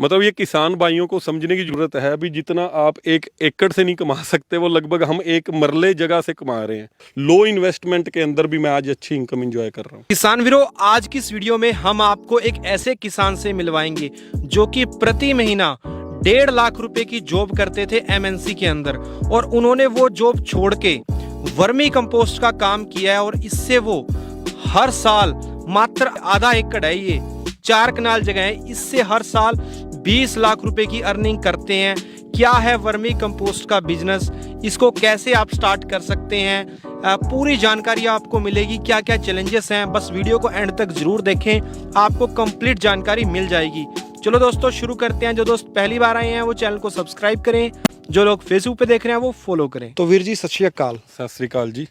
मतलब ये किसान भाइयों को समझने की जरूरत है। अभी जितना आप 1 एकड़ से नहीं कमा सकते, वो लगभग हम एक मरले जगह से कमा रहे हैं। लो इन्वेस्टमेंट के अंदर भी मैं आज अच्छी इनकम एंजॉय कर रहा हूँ। किसान वीरों, आज की इस वीडियो में हम आपको एक ऐसे किसान से मिलवाएंगे जो कि प्रति महीना 1.5 लाख रुपए की जॉब करते थे एमएनसी के अंदर, और उन्होंने वो जॉब छोड़ के वर्मी कंपोस्ट का काम किया है। और इससे वो हर साल मात्र आधा एकड़ है, ये 4 कनाल जगह है, इससे हर साल 20 लाख रुपए की अर्निंग करते हैं। क्या है वर्मी कंपोस्ट का बिजनेस, इसको कैसे आप स्टार्ट कर सकते हैं, पूरी जानकारी आपको मिलेगी। क्या क्या चैलेंजेस हैं, बस वीडियो को एंड तक जरूर देखें, आपको कंप्लीट जानकारी मिल जाएगी। चलो दोस्तों शुरू करते हैं। जो दोस्त पहली बार आए हैं वो चैनल को सब्सक्राइब करें, जो लोग फेसबुक पे देख रहे हैं वो फॉलो करें। तो वीर जी सत श्री अकाल। सत श्री अकाल जी।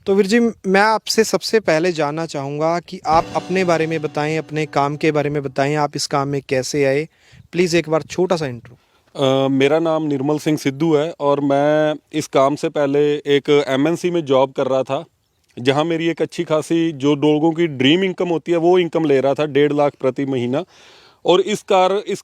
तो वीर जी, मैं आपसे सबसे पहले जानना चाहूँगा कि आप अपने बारे में बताएं, अपने काम के बारे में बताएं, आप इस काम में कैसे आए। प्लीज़ एक बार छोटा सा इंट्रो। मेरा नाम निर्मल सिंह सिद्धू है और मैं इस काम से पहले एक एमएनसी में जॉब कर रहा था, जहां मेरी एक अच्छी खासी जो लोगों की ड्रीम इनकम होती है वो इनकम ले रहा था, 1.5 लाख प्रति महीना। और इस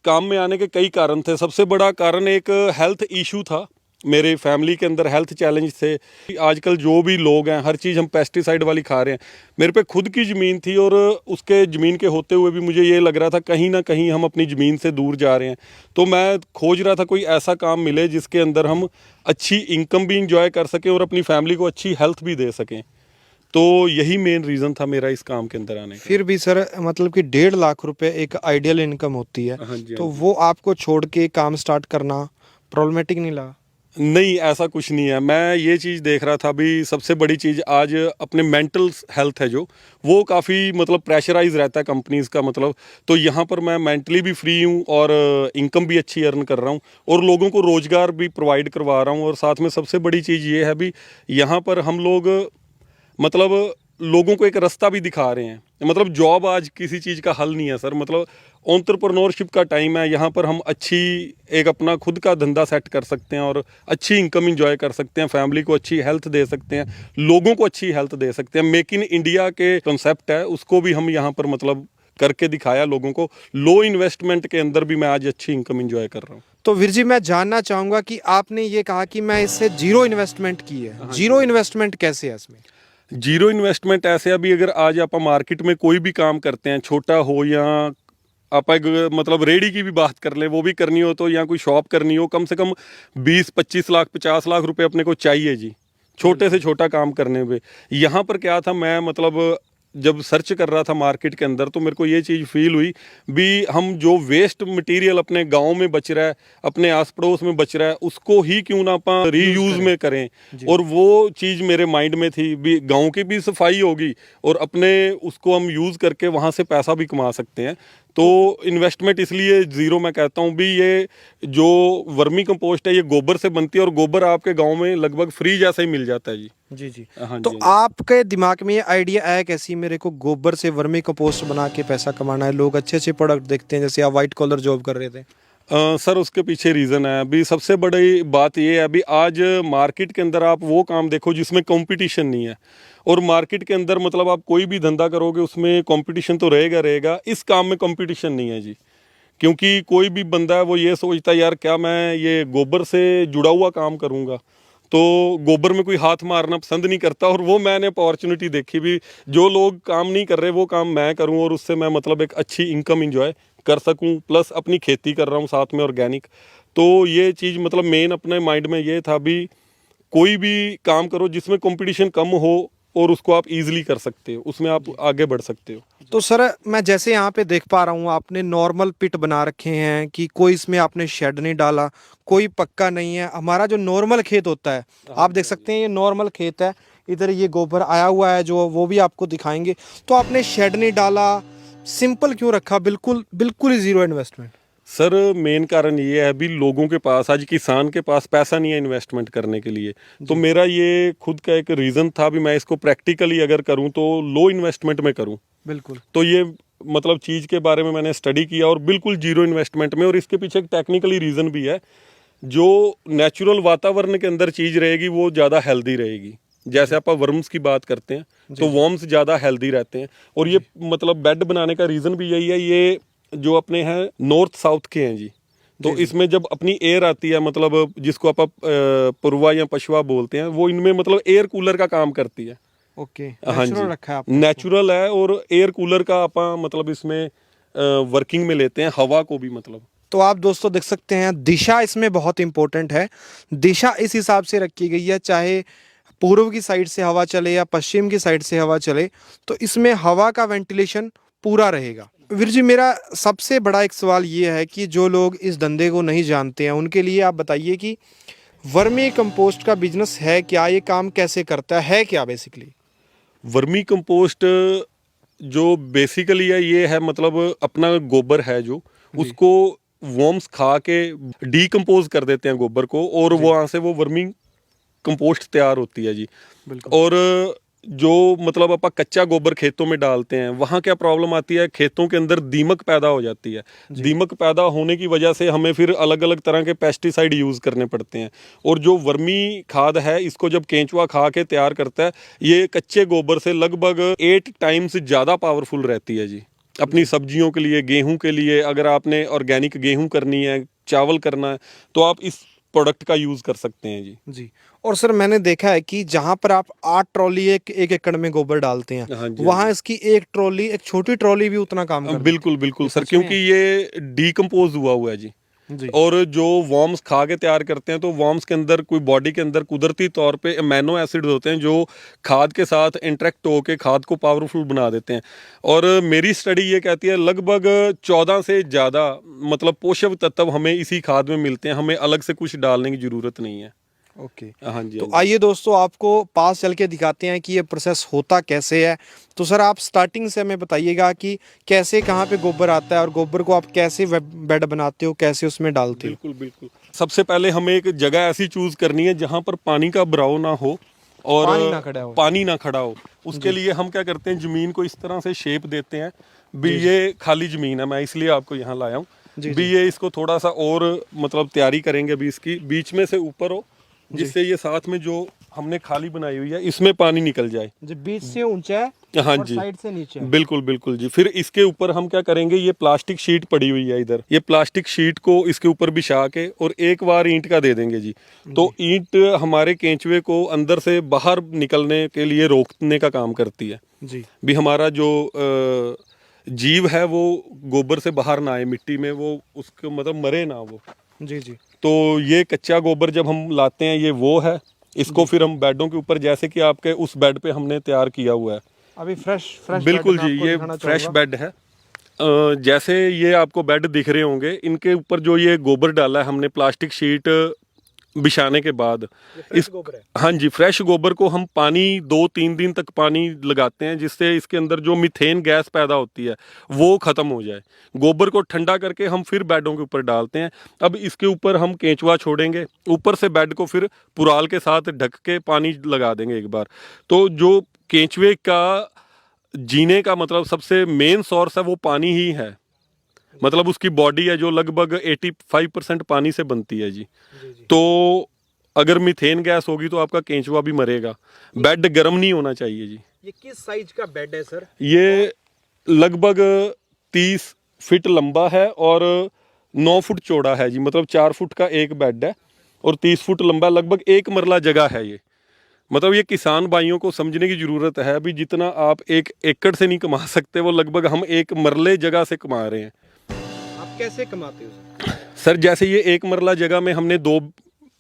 काम में आने के कई कारण थे। सबसे बड़ा कारण एक हेल्थ इशू था। मेरे फैमिली के अंदर हेल्थ चैलेंज थे। आजकल जो भी लोग हैं, हर चीज़ हम पेस्टिसाइड वाली खा रहे हैं। मेरे पे खुद की ज़मीन थी और उसके ज़मीन के होते हुए भी मुझे ये लग रहा था कहीं ना कहीं हम अपनी ज़मीन से दूर जा रहे हैं। तो मैं खोज रहा था कोई ऐसा काम मिले जिसके अंदर हम अच्छी इनकम भी इंजॉय कर सकें और अपनी फैमिली को अच्छी हेल्थ भी दे सकें। तो यही मेन रीज़न था मेरा इस काम के अंदर आने का। फिर भी सर, मतलब कि 1.5 लाख रुपए एक आइडियल इनकम होती है, हाँ जी, तो हाँ जी। वो आपको छोड़ के काम स्टार्ट करना प्रॉब्लमेटिक नहीं लगा? नहीं, ऐसा कुछ नहीं है। मैं ये चीज़ देख रहा था, अभी सबसे बड़ी चीज़ आज अपने मेंटल हेल्थ है जो, वो काफ़ी मतलब प्रेशराइज रहता है कंपनीज़ का, मतलब। तो यहाँ पर मैं मेंटली भी फ्री हूँ और इनकम भी अच्छी अर्न कर रहा हूँ और लोगों को रोज़गार भी प्रोवाइड करवा रहा हूँ। और साथ में सबसे बड़ी चीज़ ये है भी, यहाँ पर हम लोग मतलब लोगों को एक रास्ता भी दिखा रहे हैं। मतलब जॉब आज किसी चीज़ का हल नहीं है सर। मतलब एंटरप्रेन्योरशिप का टाइम है। यहाँ पर हम अच्छी एक अपना खुद का धंधा सेट कर सकते हैं और अच्छी इनकम एंजॉय कर सकते हैं, फैमिली को अच्छी हेल्थ दे सकते हैं, लोगों को अच्छी हेल्थ दे सकते हैं। मेक इन इंडिया के कॉन्सेप्ट है, उसको भी हम यहाँ पर मतलब करके दिखाया लोगों को। लो इन्वेस्टमेंट के अंदर भी मैं आज अच्छी इनकम एंजॉय कर रहा हूँ। तो वीर जी, मैं जानना चाहूँगा कि आपने ये कहा कि मैं इससे जीरो इन्वेस्टमेंट की है, जीरो इन्वेस्टमेंट कैसे है इसमें? जीरो इन्वेस्टमेंट ऐसे, अभी अगर आज आप मार्केट में कोई भी काम करते हैं, छोटा हो या आप एक मतलब रेडी की भी बात कर लें, वो भी करनी हो तो, या कोई शॉप करनी हो, कम से कम 20-25 लाख 50 लाख रुपए अपने को चाहिए जी, छोटे से छोटा काम करने में। यहाँ पर क्या था, मैं मतलब जब सर्च कर रहा था मार्केट के अंदर, तो मेरे को ये चीज़ फील हुई भी, हम जो वेस्ट मटेरियल अपने गांव में बच रहा है, अपने आस पड़ोस में बच रहा है, उसको ही क्यों ना अपन रीयूज में करें। और वो चीज़ मेरे माइंड में थी भी, गांव की भी सफाई होगी और अपने उसको हम यूज़ करके वहाँ से पैसा भी कमा सकते हैं। तो इन्वेस्टमेंट इसलिए ज़ीरो मैं कहता हूँ भी। ये जो वर्मी कंपोस्ट है ये गोबर से बनती है और गोबर आपके गांव में लगभग फ्री जैसा ही मिल जाता है जी। जी जी। हाँ तो जी, आपके दिमाग में ये आइडिया आया कैसी, मेरे को गोबर से वर्मी कंपोस्ट बना के पैसा कमाना है? लोग अच्छे अच्छे प्रोडक्ट देखते हैं, जैसे आप वाइट कॉलर जॉब कर रहे थे। सर उसके पीछे रीज़न है। अभी सबसे बड़ी बात ये है, अभी आज मार्केट के अंदर आप वो काम देखो जिसमें कंपटीशन नहीं है। और मार्केट के अंदर मतलब आप कोई भी धंधा करोगे उसमें कंपटीशन तो रहेगा रहेगा। इस काम में कंपटीशन नहीं है जी, क्योंकि कोई भी बंदा है वो ये सोचता है यार क्या मैं ये गोबर से जुड़ा हुआ काम करूँगा, तो गोबर में कोई हाथ मारना पसंद नहीं करता। और वो मैंने अपॉर्चुनिटी देखी भी, जो लोग काम नहीं कर रहे वो काम मैं करूं और उससे मैं मतलब एक अच्छी इनकम एंजॉय कर सकूं, प्लस अपनी खेती कर रहा हूं साथ में ऑर्गेनिक। तो ये चीज़ मतलब मेन अपने माइंड में ये था भी, कोई भी काम करो जिसमें कंपटीशन कम हो और उसको आप इजीली कर सकते हो, उसमें आप आगे बढ़ सकते हो। तो सर, मैं जैसे यहाँ पे देख पा रहा हूँ आपने नॉर्मल पिट बना रखे हैं, कि कोई इसमें आपने शेड नहीं डाला, कोई पक्का नहीं है। हमारा जो नॉर्मल खेत होता है, आप देख सकते हैं ये नॉर्मल खेत है, इधर ये गोबर आया हुआ है जो वो भी आपको दिखाएंगे। तो आपने शेड नहीं डाला, सिंपल क्यों रखा, बिल्कुल बिल्कुल ही जीरो इन्वेस्टमेंट? सर मेन कारण ये है, अभी लोगों के पास, आज किसान के पास पैसा नहीं है इन्वेस्टमेंट करने के लिए। तो मेरा ये खुद का एक रीज़न था भी, मैं इसको प्रैक्टिकली अगर करूं तो लो इन्वेस्टमेंट में करूं। बिल्कुल। तो ये मतलब चीज़ के बारे में मैंने स्टडी किया और बिल्कुल जीरो इन्वेस्टमेंट में। और इसके पीछे एक टेक्निकली रीज़न भी है, जो नेचुरल वातावरण के अंदर चीज़ रहेगी वो ज़्यादा हेल्दी रहेगी। जैसे आप वर्म्स की बात करते हैं तो वर्म्स ज़्यादा हेल्दी रहते हैं। और ये मतलब बेड बनाने का रीज़न भी यही है, ये जो अपने हैं नॉर्थ साउथ के हैं जी। तो इसमें जब अपनी एयर आती है, मतलब जिसको आप पुरवा या पशवा बोलते हैं, वो इनमें मतलब एयर कूलर का काम करती है। ओके, हाँ जी, नेचुरल रखा है आपने। नेचुरल है और एयर कूलर का आप मतलब इसमें वर्किंग में लेते हैं हवा को भी मतलब। तो आप दोस्तों देख सकते हैं दिशा इसमें बहुत इंपॉर्टेंट है। दिशा इस हिसाब से रखी गई है, चाहे पूर्व की साइड से हवा चले या पश्चिम की साइड से हवा चले, तो इसमें हवा का वेंटिलेशन पूरा रहेगा। वीर जी, मेरा सबसे बड़ा एक सवाल ये है कि जो लोग इस धंधे को नहीं जानते हैं उनके लिए आप बताइए कि वर्मी कंपोस्ट का बिजनेस है क्या, ये काम कैसे करता है क्या बेसिकली? वर्मी कंपोस्ट जो बेसिकली है ये है, मतलब अपना गोबर है जो, उसको वर्म्स खा के डीकम्पोज कर देते हैं गोबर को, और वहाँ से वो वर्मी कंपोस्ट तैयार होती है जी। और जो मतलब आप कच्चा गोबर खेतों में डालते हैं, वहाँ क्या प्रॉब्लम आती है, खेतों के अंदर दीमक पैदा हो जाती है। दीमक पैदा होने की वजह से हमें फिर अलग अलग तरह के पेस्टिसाइड यूज़ करने पड़ते हैं। और जो वर्मी खाद है, इसको जब केंचुआ खा के तैयार करता है, ये कच्चे गोबर से लगभग 8 टाइम्स ज़्यादा पावरफुल रहती है जी। अपनी सब्जियों के लिए, गेहूं के लिए, अगर आपने ऑर्गेनिक गेहूं करनी है, चावल करना है, तो आप इस प्रोडक्ट का यूज़ कर सकते हैं जी। जी। और सर मैंने देखा है कि जहाँ पर आप 8 ट्रॉली एक एकड़ में गोबर डालते हैं, हाँ जी, वहाँ इसकी एक ट्रॉली, एक छोटी ट्रॉली भी उतना काम कर बिल्कुल बिल्कुल सर, क्योंकि ये डीकम्पोज हुआ हुआ है जी। जी। और जो वर्म्स खा के तैयार करते हैं, तो वर्म्स के अंदर कोई बॉडी के अंदर कुदरती तौर पे अमीनो एसिड्स होते हैं जो खाद के साथ इंटरेक्ट होकर खाद को पावरफुल बना देते हैं। और मेरी स्टडी ये कहती है लगभग 14 से ज़्यादा मतलब पोषक तत्व हमें इसी खाद में मिलते हैं, हमें अलग से कुछ डालने की ज़रूरत नहीं है। ओके। हाँ जी। तो आइए दोस्तों आपको पास चल के दिखाते हैं कि ये प्रोसेस होता कैसे है। तो सर आप स्टार्टिंग से हमें बताइएगा कि कैसे, कहाँ पे गोबर आता है और गोबर को आप कैसे बेड बनाते हो, कैसे उसमें डालते हो? बिल्कुल बिल्कुल। सबसे पहले हमें एक जगह ऐसी चूज करनी है जहाँ पर पानी का बहाव ना हो और पानी ना खड़ा हो। उसके लिए हम क्या करते हैं, ज़मीन को इस तरह से शेप देते हैं भी। ये खाली ज़मीन है, मैं इसलिए आपको यहाँ लाया हूँ भी। ये इसको थोड़ा सा और मतलब तैयारी करेंगे भी, इसकी बीच में से ऊपर हो, जिससे ये साथ में जो हमने खाली बनाई हुई है इसमें पानी निकल जाए। जो बीच से ऊंचा है हाँ और जी, साइड से नीचे। बिल्कुल बिल्कुल जी। फिर इसके ऊपर हम क्या करेंगे, ये प्लास्टिक शीट पड़ी हुई है इधर, ये प्लास्टिक शीट को इसके ऊपर बिछा के और एक बार ईंट का दे देंगे जी। तो ईंट हमारे केंचुए को अंदर से बाहर निकलने के लिए रोकने का काम करती है जी। भी। हमारा जो जीव है वो गोबर से बाहर ना आए, मिट्टी में वो उसको मतलब मरे ना वो। जी जी। तो ये कच्चा गोबर जब हम लाते हैं, ये वो है। इसको फिर हम बेडों के ऊपर, जैसे कि आपके उस बेड पे हमने तैयार किया हुआ है अभी फ्रेश बिल्कुल जी, ये फ्रेश बेड है। जैसे ये आपको बेड दिख रहे होंगे, इनके ऊपर जो ये गोबर डाला है हमने प्लास्टिक शीट बिछाने के बाद, इस गोबर है। हाँ जी, फ्रेश गोबर को हम पानी 2-3 दिन तक पानी लगाते हैं, जिससे इसके अंदर जो मीथेन गैस पैदा होती है वो ख़त्म हो जाए। गोबर को ठंडा करके हम फिर बेडों के ऊपर डालते हैं। अब इसके ऊपर हम केंचुआ छोड़ेंगे, ऊपर से बेड को फिर पुराल के साथ ढक के पानी लगा देंगे एक बार। तो जो केंचुए का जीने का मतलब सबसे मेन सोर्स है वो पानी ही है। मतलब उसकी बॉडी है जो लगभग 85% पानी से बनती है जी। तो अगर मीथेन गैस होगी तो आपका केंचुआ भी मरेगा। बेड गर्म नहीं होना चाहिए जी। ये किस साइज का बेड है सर? ये लगभग 30 फीट लंबा है और 9 फुट चौड़ा है जी। मतलब 4 फुट का एक बेड है और 30 फुट लंबा, लगभग 1 मरला जगह है ये। मतलब ये किसान भाइयों को समझने की ज़रूरत है अभी, जितना आप 1 एकड़ से नहीं कमा सकते, वो लगभग हम 1 मरले जगह से कमा रहे हैं। आप कैसे कमाते हो सर? जैसे ये 1 मरला जगह में हमने 2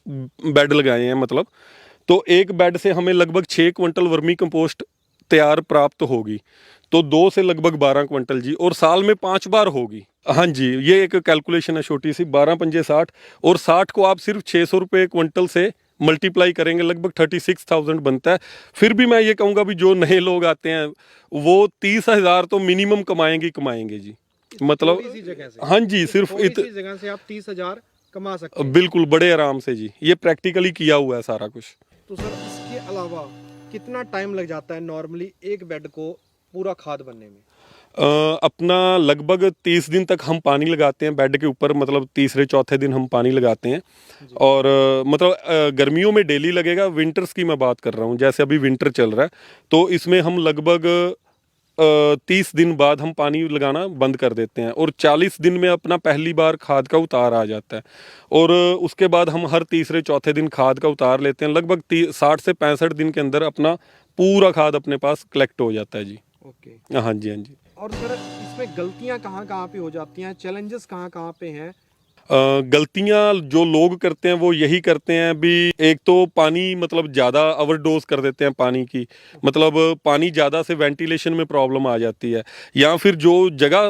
बेड लगाए हैं, मतलब तो एक बेड से हमें लगभग 6 क्विंटल वर्मी कंपोस्ट तैयार प्राप्त होगी। तो 2 से लगभग 12 क्विंटल जी, और साल में 5 बार होगी। हाँ जी, ये एक कैलकुलेशन है छोटी सी, 12 पंजे 60, और 60 को आप सिर्फ 600 रुपये क्विंटल से मल्टीप्लाई करेंगे, लगभग 36,000 बनता है। फिर भी मैं ये कहूँगा भी जो नए लोग आते हैं वो 30,000 तो मिनिमम कमाएंगे जी। मतलब जगह से? हाँ जी, सिर्फ जगह से आप 30,000 कमा सकते हैं। बिल्कुल, बड़े आराम से जी। ये प्रैक्टिकली किया हुआ है सारा कुछ। तो सर इसके अलावा कितना टाइम लग जाता है नॉर्मली एक बेड को पूरा खाद बनने में? अपना लगभग 30 दिन तक हम पानी लगाते हैं बेड के ऊपर, मतलब तीसरे चौथे दिन हम पानी लगाते हैं। और मतलब गर्मियों में डेली लगेगा। विंटर्स की मैं बात कर रहा हूँ, जैसे अभी विंटर चल रहा है तो इसमें हम लगभग 30 दिन बाद हम पानी लगाना बंद कर देते हैं और 40 दिन में अपना पहली बार खाद का उतार आ जाता है और उसके बाद हम हर तीसरे चौथे दिन खाद का उतार लेते हैं। लगभग 60 से 65 दिन के अंदर अपना पूरा खाद अपने पास कलेक्ट हो जाता है जी। ओके। हाँ जी, हाँ जी। और सर इसमें गलतियां कहाँ कहाँ पे हो जाती हैं, चैलेंजेस कहाँ कहाँ पे हैं? गलतियां जो लोग करते हैं वो यही करते हैं भी, एक तो पानी मतलब ज़्यादा ओवरडोज कर देते हैं पानी की, मतलब पानी ज़्यादा से वेंटिलेशन में प्रॉब्लम आ जाती है, या फिर जो जगह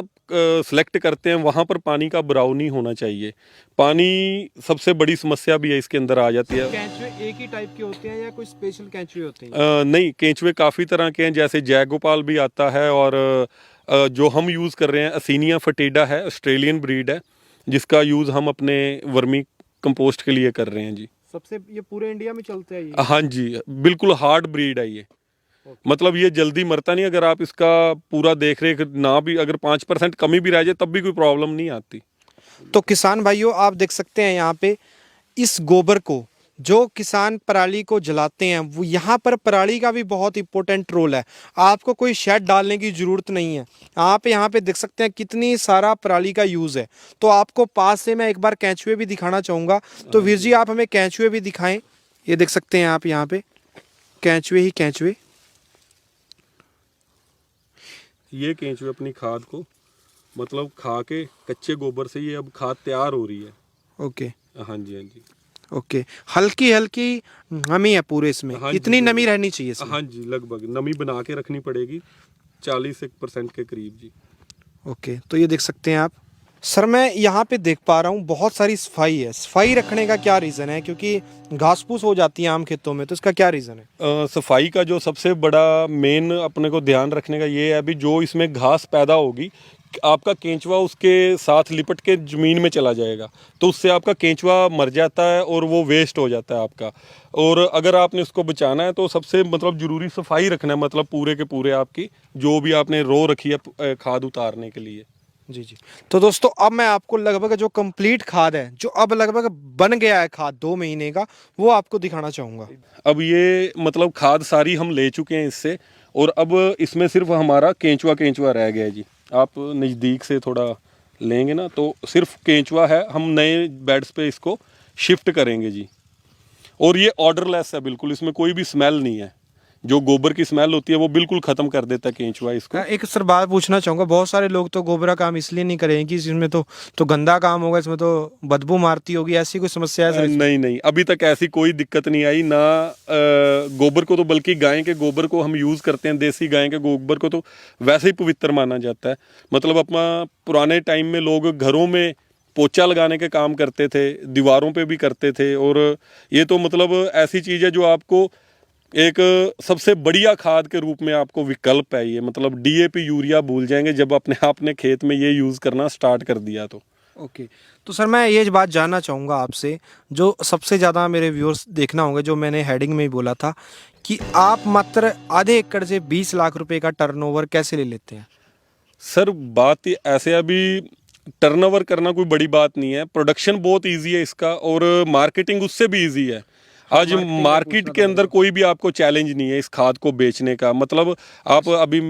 सेलेक्ट करते हैं वहाँ पर पानी का भराव नहीं होना चाहिए। पानी सबसे बड़ी समस्या भी है इसके अंदर आ जाती है। केंचुए एक ही टाइप के होते हैं या कोई स्पेशल केंचुए होते हैं? नहीं, केंचुए काफ़ी तरह के हैं, जैसे जयगोपाल भी आता है और जो हम यूज़ कर रहे हैं असीनिया फटीडा है, ऑस्ट्रेलियन ब्रीड है, जिसका यूज़ हम अपने वर्मी कंपोस्ट के लिए कर रहे हैं जी। सबसे ये पूरे इंडिया में चलता है ये? हाँ जी, बिल्कुल हार्ड ब्रीड है ये। मतलब ये जल्दी मरता नहीं, अगर आप इसका पूरा देख रेख ना भी, अगर 5% कमी भी रह जाए तब भी कोई प्रॉब्लम नहीं आती। तो किसान भाइयों आप देख सकते हैं यहाँ पे इस गोबर को जो किसान पराली को जलाते हैं, वो यहाँ पर पराली का भी बहुत इंपॉर्टेंट रोल है। आपको कोई शेड डालने की ज़रूरत नहीं है। आप यहाँ पे देख सकते हैं कितनी सारा पराली का यूज़ है। तो आपको पास से मैं एक बार कैंचुए भी दिखाना चाहूँगा। तो वीर जी आप हमें कैंचुए भी दिखाएं। ये देख सकते हैं आप यहाँ पे कैंचुए ही कैंचुए। ये केंचुए अपनी खाद को मतलब खा के कच्चे गोबर से ये अब खाद तैयार हो रही है। ओके। हाँ जी, हाँ जी। ओके, हल्की हल्की नमी है पूरे इसमें। हाँ जी, इतनी नमी रहनी चाहिए इसमें। हाँ जी, लगभग नमी बना के रखनी पड़ेगी 40% के करीब जी। ओके, तो ये देख सकते हैं आप। सर मैं यहाँ पे देख पा रहा हूँ बहुत सारी सफाई है। सफाई रखने का क्या रीज़न है? क्योंकि घास फूस हो जाती है आम खेतों में, तो इसका क्या रीज़न है? सफाई का जो सबसे बड़ा मेन अपने को ध्यान रखने का ये है अभी, जो इसमें घास पैदा होगी आपका केंचुआ उसके साथ लिपट के ज़मीन में चला जाएगा, तो उससे आपका केंचुआ मर जाता है और वो वेस्ट हो जाता है आपका। और अगर आपने उसको बचाना है तो सबसे मतलब ज़रूरी सफाई रखना है, मतलब पूरे के पूरे आपकी जो भी आपने रो रखी है खाद उतारने के लिए। जी जी। तो दोस्तों अब मैं आपको लगभग जो कंप्लीट खाद है, जो अब लगभग बन गया है खाद 2 महीने का, वो आपको दिखाना चाहूँगा। अब ये मतलब खाद सारी हम ले चुके हैं इससे, और अब इसमें सिर्फ हमारा केंचुआ रह गया है जी। आप नज़दीक से थोड़ा लेंगे ना तो सिर्फ केंचुआ है, हम नए बेड्स पे इसको शिफ्ट करेंगे जी। और ये ऑर्डरलेस है बिल्कुल, इसमें कोई भी स्मेल नहीं है। जो गोबर की स्मेल होती है वो बिल्कुल ख़त्म कर देता है केंचुआ इसको। एक सर बात पूछना चाहूँगा, बहुत सारे लोग तो गोबरा काम इसलिए नहीं करेंगे कि इसमें तो गंदा काम होगा, इसमें तो बदबू मारती होगी, ऐसी कोई समस्या है सर? नहीं नहीं, अभी तक ऐसी कोई दिक्कत नहीं आई ना। गोबर को तो बल्कि गाय के गोबर को हम यूज़ करते हैं, देसी गाय के गोबर को तो वैसे ही पवित्र माना जाता है। मतलब अपना पुराने टाइम में लोग घरों में पोछा लगाने के काम करते थे, दीवारों पे भी करते थे, और ये तो मतलब ऐसी चीज़ है जो आपको एक सबसे बढ़िया खाद के रूप में आपको विकल्प है ये। मतलब डीएपी यूरिया भूल जाएंगे जब अपने आपने खेत में ये यूज़ करना स्टार्ट कर दिया तो। ओके। तो सर मैं ये बात जानना चाहूँगा आपसे, जो सबसे ज़्यादा मेरे व्यूअर्स देखना होंगे, जो मैंने हेडिंग में ही बोला था कि आप मात्र आधे एकड़ से 20 लाख रुपए का टर्नओवर कैसे ले लेते हैं? सर बात ऐसे, अभी टर्नओवर करना कोई बड़ी बात नहीं है, प्रोडक्शन बहुत इजी है इसका, और मार्केटिंग उससे भी इजी है। आज मार्केट के अंदर कोई भी आपको चैलेंज नहीं है इस खाद को बेचने का। मतलब आप अभी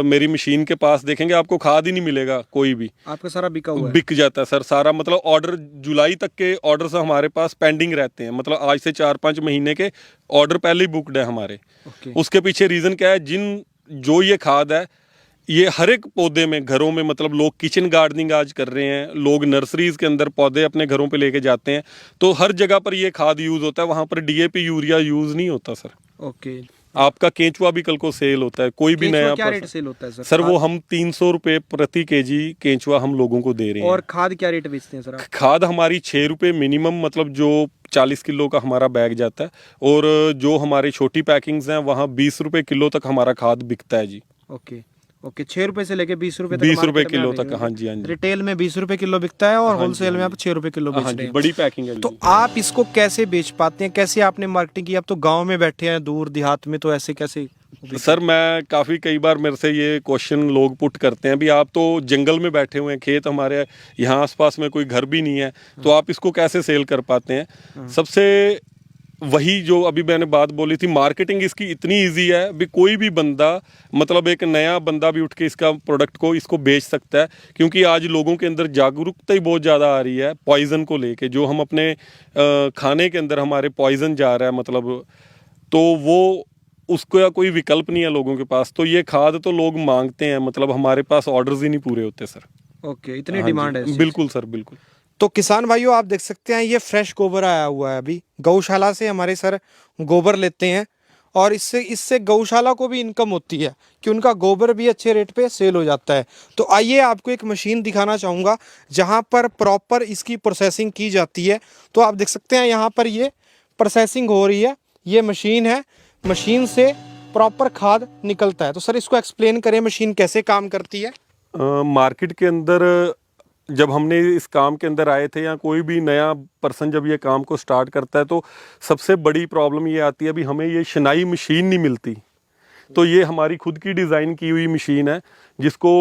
मेरी मशीन के पास देखेंगे आपको खाद ही नहीं मिलेगा कोई भी, आपका सारा बिका हुआ है? बिक जाता है सर सारा। मतलब ऑर्डर जुलाई तक के ऑर्डर्स हमारे पास पेंडिंग रहते हैं, मतलब आज से 4-5 महीने के ऑर्डर पहले ही बुकड है हमारे। उसके पीछे रीज़न क्या है, जो ये खाद है ये हर एक पौधे में, घरों में, मतलब लोग किचन गार्डनिंग आज कर रहे हैं, लोग नर्सरीज के अंदर पौधे अपने घरों पे लेके जाते हैं, तो हर जगह पर ये खाद यूज़ होता है, वहाँ पर डीएपी यूरिया यूज़ नहीं होता सर। ओके। आपका केंचुआ भी कल को सेल होता है, कोई भी नया। क्या रेट सेल होता है सर? सर वो हम 300 रुपये प्रति केजी केंचुआ हम लोगों को दे रहे हैं। और खाद क्या रेट बेचते हैं सर आप? खाद हमारी 6 रुपये मिनिमम, मतलब जो 40 किलो का हमारा बैग जाता है, और जो हमारी छोटी पैकिंग्स हैं वहाँ 20 रुपये किलो तक हमारा खाद बिकता है जी। ओके ओके, 6 रुपए से लेके 20 रुपए तक? 20 रुपये किलो तक, हाँ जी, हाँ जी। रिटेल में 20 रुपए किलो बिकता है और होलसेल में आप 6 रुपए किलो बेच रहे हैं। बड़ी पैकिंग है। तो आप इसको कैसे बेच पाते हैं? कैसे आपने मार्केटिंग की? आप तो गांव में बैठे हैं, दूर देहात में, तो ऐसे कैसे? सर मैं कई बार मेरे से ये क्वेश्चन लोग पुट करते हैं, भी आप तो जंगल में बैठे हुए हैं, खेत हमारे यहाँ आसपास में कोई घर भी नहीं है, तो आप इसको कैसे सेल कर पाते हैं? सबसे वही जो अभी मैंने बात बोली थी, मार्केटिंग इसकी इतनी इजी है भी कोई भी बंदा, मतलब एक नया बंदा भी उठ के इसका प्रोडक्ट को इसको बेच सकता है, क्योंकि आज लोगों के अंदर जागरूकता ही बहुत ज़्यादा आ रही है पॉइज़न को लेके। जो हम अपने खाने के अंदर हमारे पॉइज़न जा रहा है, मतलब तो वो उसका कोई विकल्प नहीं है लोगों के पास, तो ये खाद तो लोग मांगते हैं, मतलब हमारे पास ऑर्डर्स ही नहीं पूरे होते सर। ओके, इतनी हाँ जी, डिमांड है इस चीज़ बिल्कुल सर, बिल्कुल। तो किसान भाइयों आप देख सकते हैं ये फ्रेश गोबर आया हुआ है अभी गौशाला से, हमारे सर गोबर लेते हैं और इससे इससे गौशाला को भी इनकम होती है कि उनका गोबर भी अच्छे रेट पे सेल हो जाता है। तो आइए आपको एक मशीन दिखाना चाहूँगा जहाँ पर प्रॉपर इसकी प्रोसेसिंग की जाती है। तो आप देख सकते हैं यहाँ पर ये प्रोसेसिंग हो रही है, ये मशीन है, मशीन से प्रॉपर खाद निकलता है। तो सर इसको एक्सप्लेन करें मशीन कैसे काम करती है। मार्केट के अंदर जब हमने इस काम के अंदर आए थे, या कोई भी नया पर्सन जब ये काम को स्टार्ट करता है, तो सबसे बड़ी प्रॉब्लम ये आती है, अभी हमें ये शनाई मशीन नहीं मिलती। तो ये हमारी खुद की डिज़ाइन की हुई मशीन है, जिसको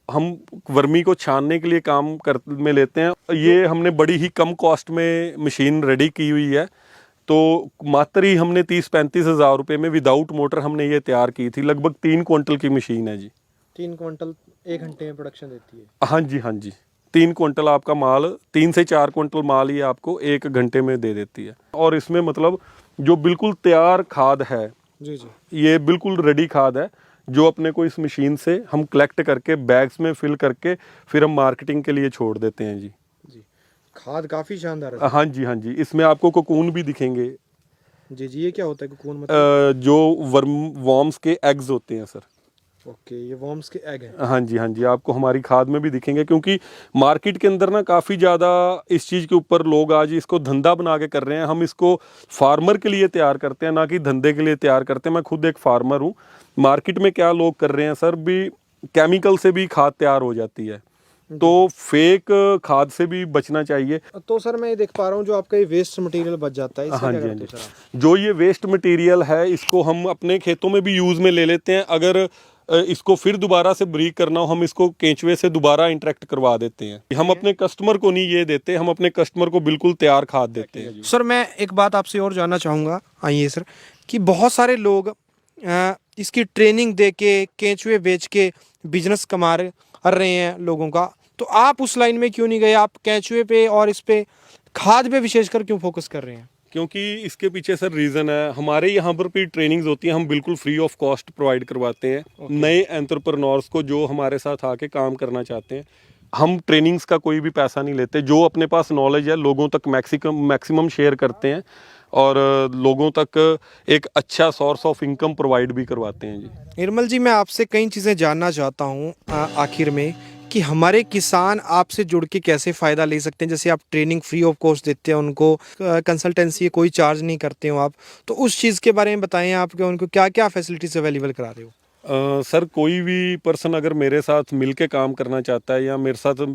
हम वर्मी को छानने के लिए काम कर में लेते हैं। ये हमने बड़ी ही कम कॉस्ट में मशीन रेडी की हुई है, तो मात्र ही हमने 30-35 हज़ार रुपये में विदाउट मोटर हमने ये तैयार की थी। लगभग 3 क्विंटल की मशीन है जी। 3 क्विंटल 1 घंटे में प्रोडक्शन देती है। हाँ जी, हाँ जी। 3 क्विंटल आपका माल, 3 से 4 क्विंटल माल ये आपको 1 घंटे में दे देती है। और इसमें मतलब जो बिल्कुल तैयार खाद है जी जी, ये बिल्कुल रेडी खाद है, जो अपने को इस मशीन से हम कलेक्ट करके बैग्स में फिल करके फिर हम मार्केटिंग के लिए छोड़ देते हैं जी। जी खाद काफ़ी शानदार है। हाँ जी, हाँ जी। इसमें आपको कोकून भी दिखेंगे। जी जी, ये क्या होता है कोकून मतलब? जो वर्म्स के एग्स होते हैं सर। ओके, ये वर्म्स के एग हैं। हाँ जी, हाँ जी। आपको हमारी खाद में भी दिखेंगे, क्योंकि मार्केट के अंदर ना काफ़ी ज़्यादा इस चीज़ के ऊपर लोग आज इसको धंधा बना के कर रहे हैं। हम इसको फार्मर के लिए तैयार करते हैं, ना कि धंधे के लिए तैयार करते हैं। मैं खुद एक फार्मर हूँ। मार्केट में क्या लोग कर रहे हैं सर, भी केमिकल से भी खाद तैयार हो जाती है, तो फेक खाद से भी बचना चाहिए। तो सर मैं ये देख पा रहा हूँ जो आपका ये वेस्ट मटेरियल बच जाता है, इसका हाँ क्या जी, हाँ करते हो जी। सर आप? जो ये वेस्ट मटेरियल है, इसको हम अपने खेतों में भी यूज़ में ले लेते हैं। अगर इसको फिर दोबारा से ब्रीक करना हो, हम इसको केंचुए से दोबारा इंटरेक्ट करवा देते हैं। हम अपने कस्टमर को नहीं ये देते, हम अपने कस्टमर को बिल्कुल तैयार खाद देते हैं। सर मैं एक बात आपसे और जानना चाहूँगा, आइए सर, कि बहुत सारे लोग इसकी ट्रेनिंग दे के केंचुए बेच के बिजनेस कमा रहे हैं लोगों का, तो आप उस लाइन में क्यों नहीं गए? आप केंचुए पे और इस पे खाद पे विशेषकर क्यों फोकस कर रहे हैं? क्योंकि इसके पीछे सर रीज़न है, हमारे यहाँ पर भी ट्रेनिंग्स होती है, हम बिल्कुल फ्री ऑफ कॉस्ट प्रोवाइड करवाते हैं नए एंटरप्रेन्योर्स को जो हमारे साथ आके काम करना चाहते हैं। हम ट्रेनिंग्स का कोई भी पैसा नहीं लेते, जो अपने पास नॉलेज है लोगों तक मैक्सिमम शेयर करते हैं और लोगों तक एक अच्छा सोर्स ऑफ इनकम प्रोवाइड भी करवाते हैं जी। निर्मल जी, मैं आपसे कई चीज़ें जानना चाहता हूँ आखिर में, कि हमारे किसान आपसे जुड़ के कैसे फ़ायदा ले सकते हैं। जैसे आप ट्रेनिंग फ्री ऑफ कॉस्ट देते हैं उनको, कंसल्टेंसी कोई चार्ज नहीं करते हो आप, तो उस चीज़ के बारे में बताएं आप कि उनको क्या क्या फैसिलिटीज़ अवेलेबल करा रहे हो। सर कोई भी पर्सन अगर मेरे साथ मिल के काम करना चाहता है या मेरे साथ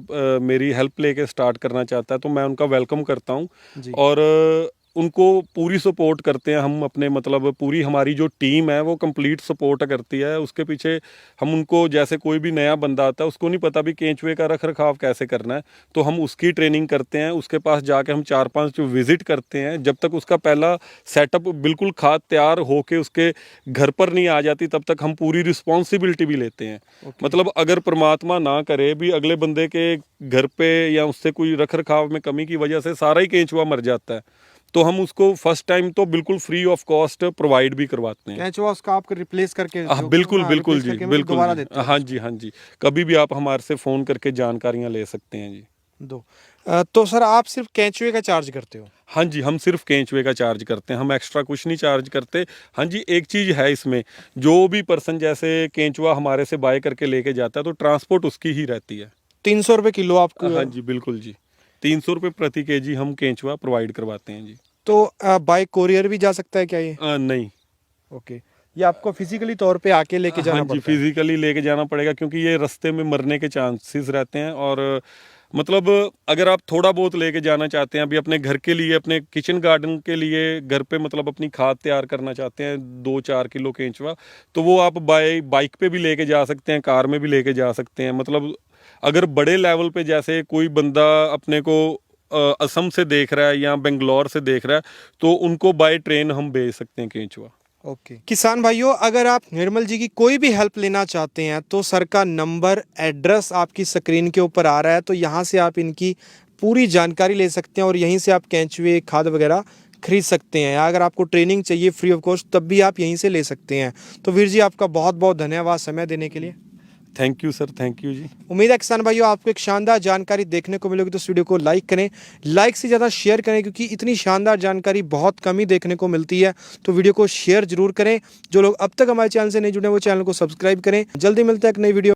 मेरी हेल्प लेके स्टार्ट करना चाहता है, तो मैं उनका वेलकम करता हूँ और उनको पूरी सपोर्ट करते हैं हम अपने, मतलब पूरी हमारी जो टीम है वो कंप्लीट सपोर्ट करती है। उसके पीछे हम उनको, जैसे कोई भी नया बंदा आता है उसको नहीं पता भी केंचुए का रख रखाव कैसे करना है, तो हम उसकी ट्रेनिंग करते हैं। उसके पास जाके हम 4-5 विजिट करते हैं। जब तक उसका पहला सेटअप बिल्कुल खाद तैयार होके उसके घर पर नहीं आ जाती, तब तक हम पूरी रिस्पॉन्सिबिलिटी भी लेते हैं। मतलब अगर परमात्मा ना करे भी अगले बंदे के घर पे या उससे कोई रख रखाव में कमी की वजह से सारा ही केंचुआ मर जाता है, तो हम उसको फर्स्ट टाइम तो बिल्कुल फ्री ऑफ कॉस्ट प्रोवाइड भी करवाते हैं। केंचुआ उसका आप रिप्लेस करके? बिल्कुल बिल्कुल जी, बिल्कुल दोबारा जी। देते हैं? हाँ जी, हाँ जी। कभी भी आप हमारे से फ़ोन करके जानकारियाँ ले सकते हैं जी। तो सर आप सिर्फ केंचुए का चार्ज करते हो? हाँ जी, हम सिर्फ केंचुए का चार्ज करते हैं, हम एक्स्ट्रा कुछ नहीं चार्ज करते। हाँ जी, एक चीज़ है इसमें, जो भी पर्सन जैसे केंचुआ हमारे से बाय करके लेके जाता है तो ट्रांसपोर्ट उसकी ही रहती है। 300 रुपये किलो आपको? हाँ जी, बिल्कुल जी। 300 रुपये प्रति केजी हम केंचुआ प्रोवाइड करवाते हैं जी। तो बाय कोरियर भी जा सकता है क्या ये? नहीं। ओके, ये आपको फिजिकली तौर पे आके लेके जाना हाँ जी, पड़ता है? फिजिकली लेके जाना पड़ेगा, क्योंकि ये रास्ते में मरने के चांसेस रहते हैं। और मतलब अगर आप थोड़ा बहुत लेके जाना चाहते हैं अभी अपने घर के लिए, अपने किचन गार्डन के लिए, घर पे मतलब अपनी खाद तैयार करना चाहते हैं 2-4 किलो केंचुआ, तो वो आप बाइक पे भी लेके जा सकते हैं, कार में भी लेके जा सकते हैं। मतलब अगर बड़े लेवल पे जैसे कोई बंदा अपने को असम से देख रहा है या बेंगलोर से देख रहा है तो उनको बाय ट्रेन हम भेज सकते हैं केंचुआ। ओके किसान भाइयों, अगर आप निर्मल जी की कोई भी हेल्प लेना चाहते हैं तो सर का नंबर, एड्रेस आपकी स्क्रीन के ऊपर आ रहा है, तो यहाँ से आप इनकी पूरी जानकारी ले सकते हैं और यहीं से आप केंचुए खाद वगैरह खरीद सकते हैं। अगर आपको ट्रेनिंग चाहिए फ्री ऑफ कॉस्ट तब भी आप यहीं से ले सकते हैं। तो वीर जी आपका बहुत बहुत धन्यवाद समय देने के लिए। Thank you sir, thank you ji. उम्मीद है किसान भाइयों आपको एक शानदार जानकारी देखने को मिलेगी, तो इस वीडियो को लाइक करें, लाइक से ज़्यादा शेयर करें क्योंकि इतनी शानदार जानकारी बहुत कम ही देखने को मिलती है। तो वीडियो को शेयर जरूर करें। जो लोग अब तक हमारे चैनल से नहीं जुड़े वो चैनल को सब्सक्राइब करें। जल्दी मिलते हैं एक नई वीडियो।